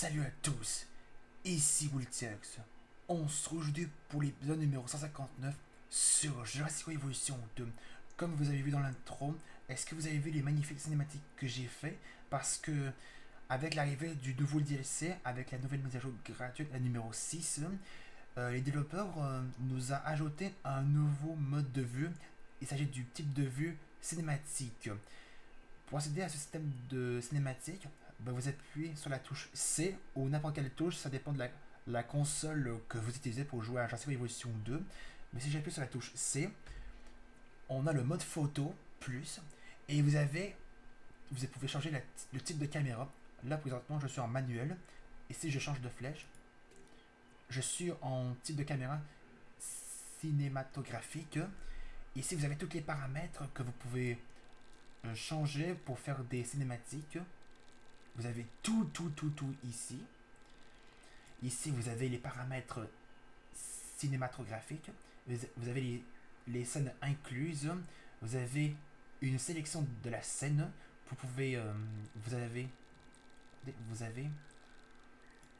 Salut à tous, ici Wiltiex. On se retrouve aujourd'hui pour l'épisode numéro 159 sur Jurassic World Evolution 2. Comme vous avez vu dans l'intro, est-ce que vous avez vu les magnifiques cinématiques que j'ai fait? Parce que avec l'arrivée du nouveau DLC, avec la nouvelle mise à jour gratuite, la numéro 6, les développeurs nous a ajouté un nouveau mode de vue. Il s'agit du type de vue cinématique. Pour accéder à ce système de cinématique, ben vous appuyez sur la touche C ou n'importe quelle touche, ça dépend de la console que vous utilisez pour jouer à Jurassic World Evolution 2. Mais si j'appuie sur la touche C, on a le mode photo plus et vous pouvez changer le type de caméra. Là présentement je suis en manuel et si je change de flèche, je suis en type de caméra cinématographique. Ici vous avez tous les paramètres que vous pouvez changer pour faire des cinématiques. Vous avez tout ici. Ici, vous avez les paramètres cinématographiques. Vous avez les scènes incluses. Vous avez une sélection de la scène. Vous pouvez. Vous avez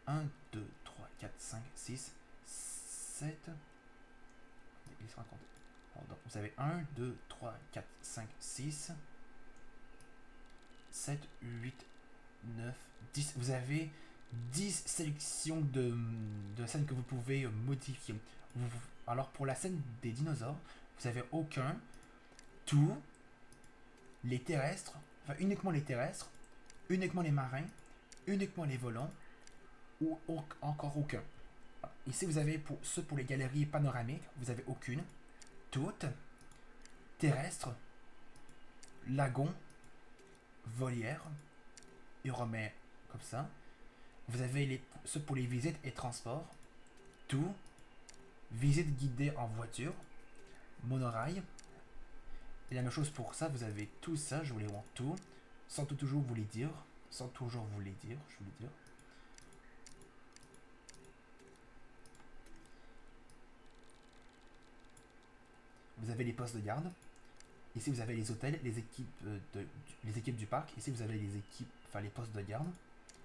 1, 2, 3, 4, 5, 6, 7. Laissez-moi compter. Pardon. Vous avez 1, 2, 3, 4, 5, 6, 7, 8, 9, 10. Vous avez 10 sélections de scènes que vous pouvez modifier. Alors pour la scène des dinosaures, vous avez aucun, tout, les terrestres, enfin uniquement les terrestres, uniquement les marins, uniquement les volants, ou encore aucun. Ici vous avez pour les galeries panoramiques, vous avez aucune, toutes, terrestres, lagons, volières, et on remet comme ça. Vous avez ceux pour les visites et transports, tout, visite guidée en voiture, monorail. Et la même chose pour ça, vous avez tout ça, je vous les montre tout, sans toujours vous les dire, je voulais dire. Vous avez les postes de garde. Ici vous avez les hôtels, les équipes du parc. Ici vous avez les postes de garde.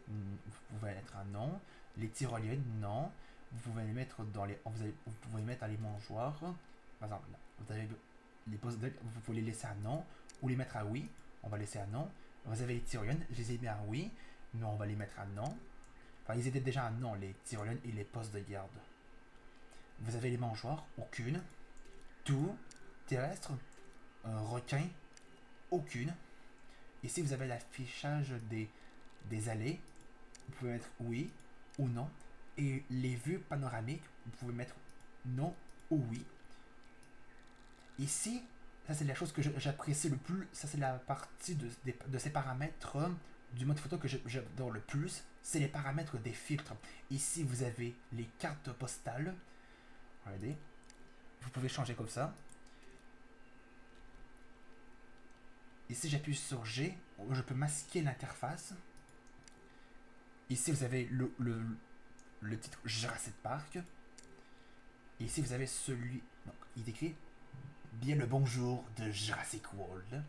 Vous pouvez mettre un non. Les tyroliennes, non. Vous pouvez les mettre vous pouvez mettre dans les mangeoires. Par exemple, là, vous avez les postes de, vous pouvez les laisser à non ou les mettre à oui. On va laisser à non. Vous avez les tyroliennes, je les ai mis à oui, mais on va les mettre à non. Enfin, ils étaient déjà à non, les tyroliennes et les postes de garde. Vous avez les mangeoires, aucune. Tout, terrestre, requin, aucune. Ici, vous avez l'affichage des allées. Vous pouvez mettre oui ou non. Et les vues panoramiques, vous pouvez mettre non ou oui. Ici, ça c'est la chose que j'apprécie le plus. Ça c'est la partie de ces paramètres du mode photo que j'adore le plus. C'est les paramètres des filtres. Ici, vous avez les cartes postales. Regardez. Vous pouvez changer comme ça. Ici, j'appuie sur G. Je peux masquer l'interface. Ici, vous avez le titre Jurassic Park. Et ici, vous avez celui. Donc, il décrit bien le bonjour de Jurassic World.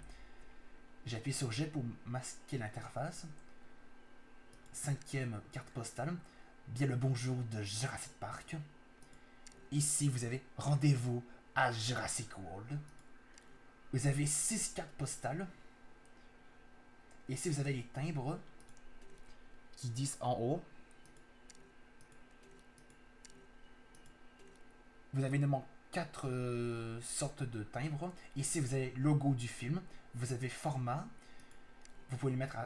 J'appuie sur G pour masquer l'interface. 5e carte postale. Bien le bonjour de Jurassic Park. Ici, vous avez rendez-vous à Jurassic World. Vous avez 6 cartes postales. Ici, vous avez les timbres qui disent en haut. Vous avez évidemment 4 sortes de timbres. Ici, vous avez logo du film. Vous avez format. Vous pouvez le mettre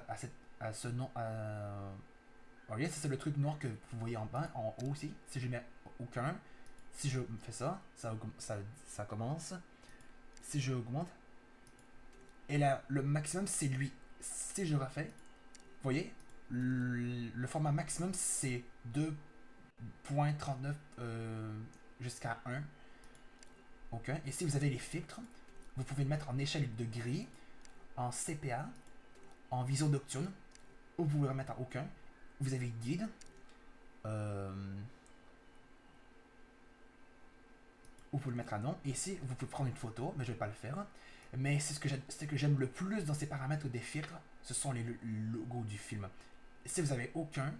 à ce nom. Regardez, ça c'est le truc noir que vous voyez en bas, en haut aussi. Si je mets aucun, si je fais ça, ça commence. Si je augmente, et là, le maximum c'est lui. Si je refais, vous voyez, le format maximum c'est 2.39 jusqu'à 1. Aucun. Et si vous avez les filtres, vous pouvez le mettre en échelle de gris, en CPA, en vision nocturne, ou vous pouvez le remettre en aucun. Vous avez guide. Ou vous pouvez le mettre à non. Et ici, vous pouvez prendre une photo, mais je ne vais pas le faire. Mais c'est ce que j'aime le plus dans ces paramètres des filtres, ce sont les logos du film. Si vous avez aucun,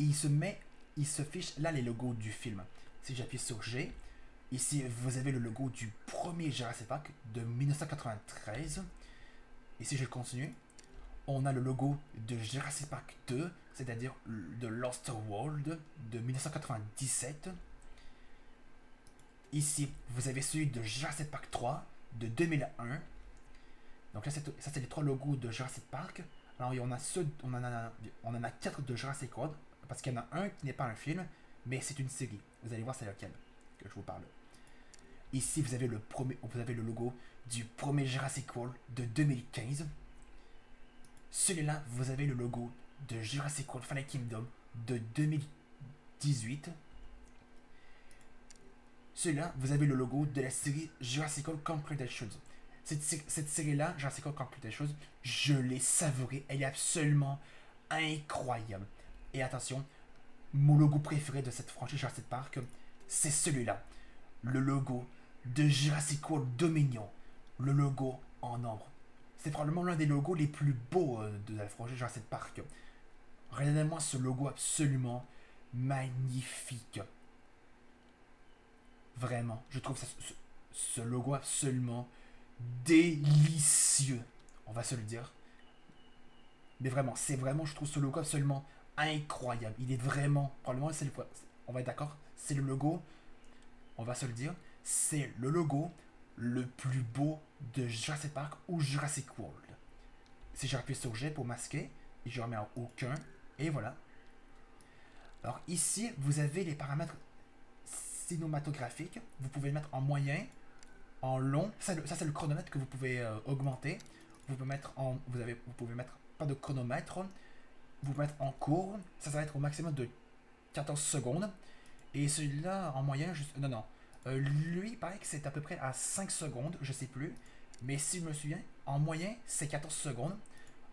Et il se fiche là les logos du film. Si j'appuie sur G, ici vous avez le logo du premier Jurassic Park de 1993. Et si je continue, on a le logo de Jurassic Park 2, c'est-à-dire de Lost World de 1997. Ici, vous avez celui de Jurassic Park 3 de 2001. Donc là, ça c'est les trois logos de Jurassic Park. Alors, on en a 4 de Jurassic World, parce qu'il y en a un qui n'est pas un film, mais c'est une série. Vous allez voir c'est lequel que je vous parle. Ici, vous avez le logo du premier Jurassic World de 2015. Celui-là, vous avez le logo de Jurassic World Fallen Kingdom de 2018. Celui-là, vous avez le logo de la série Jurassic World Conclusions. Cette série-là, Jurassic World Conclusions, je l'ai savourée. Elle est absolument incroyable. Et attention, mon logo préféré de cette franchise Jurassic Park, c'est celui-là. Le logo de Jurassic World Dominion. Le logo en ombre. C'est probablement l'un des logos les plus beaux de la franchise Jurassic Park. Regardez-moi ce logo absolument magnifique. Vraiment, je trouve ce logo absolument délicieux. On va se le dire. Mais vraiment, je trouve ce logo absolument incroyable. Il est vraiment, probablement, on va être d'accord, c'est le logo, on va se le dire, c'est le logo le plus beau de Jurassic Park ou Jurassic World. Si j'appuie sur G pour masquer, et je remets en aucun, et voilà. Alors ici, vous avez les paramètres cinématographiques. Vous pouvez le mettre en moyen, en long. Ça c'est le chronomètre que vous pouvez augmenter. Vous pouvez mettre pas de chronomètre. Vous pouvez mettre en court. Ça va être au maximum de 14 secondes. Et celui-là en moyen, non. Lui, il paraît que c'est à peu près à 5 secondes, je sais plus. Mais si je me souviens, en moyen, c'est 14 secondes.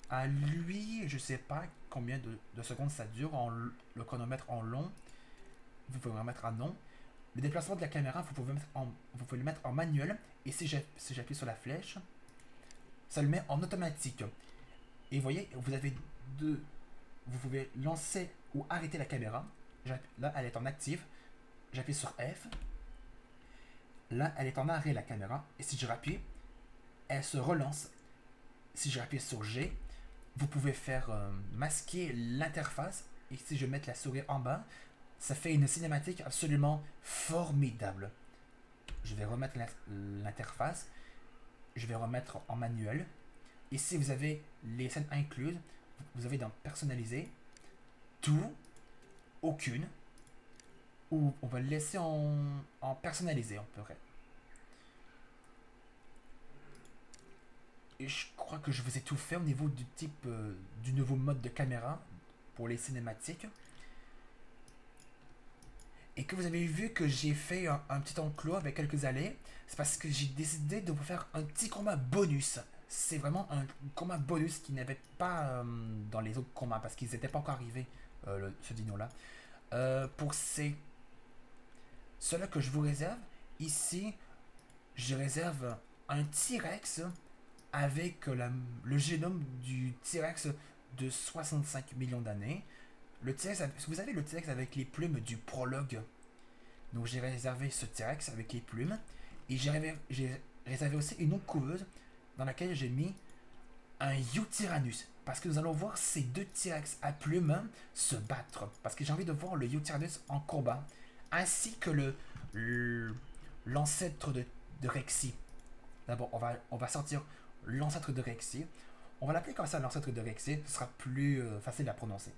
À lui, je sais pas combien de secondes ça dure. Le chronomètre en long, vous pouvez le mettre en non. Le déplacement de la caméra, vous pouvez le mettre en manuel. Et si j'appuie sur la flèche, ça le met en automatique. Et vous voyez, vous pouvez lancer ou arrêter la caméra. Là, elle est en active. J'appuie sur F. Là, elle est en arrêt, la caméra. Et si je rappuie, elle se relance. Si je rappuie sur G, vous pouvez faire masquer l'interface. Et si je mets la souris en bas, ça fait une cinématique absolument formidable. Je vais remettre l'interface. Je vais remettre en manuel. Ici, vous avez les scènes incluses. Vous avez dans personnaliser, tout, aucune. Ou on va le laisser en personnalisé, on pourrait. Et je crois que je vous ai tout fait au niveau du type du nouveau mode de caméra pour les cinématiques. Et que vous avez vu que j'ai fait un petit enclos avec quelques allées, c'est parce que j'ai décidé de vous faire un petit combat bonus. C'est vraiment un combat bonus qui n'avait pas dans les autres combats parce qu'ils n'étaient pas encore arrivés, ce dino-là. Pour ceux-là que je vous réserve, ici, je réserve un T-Rex avec le génome du T-Rex de 65 millions d'années. Vous avez le T-Rex avec les plumes du prologue. Donc j'ai réservé ce T-Rex avec les plumes. Et j'ai réservé aussi une autre couveuse dans laquelle j'ai mis un Eutyrannus. Parce que nous allons voir ces deux T-Rex à plumes se battre. Parce que j'ai envie de voir le Eutyrannus en combat. Ainsi que l'ancêtre de Rexy. D'abord, on va sortir l'ancêtre de Rexy. On va l'appeler comme ça, l'ancêtre de Rexy. Ce sera plus facile à prononcer.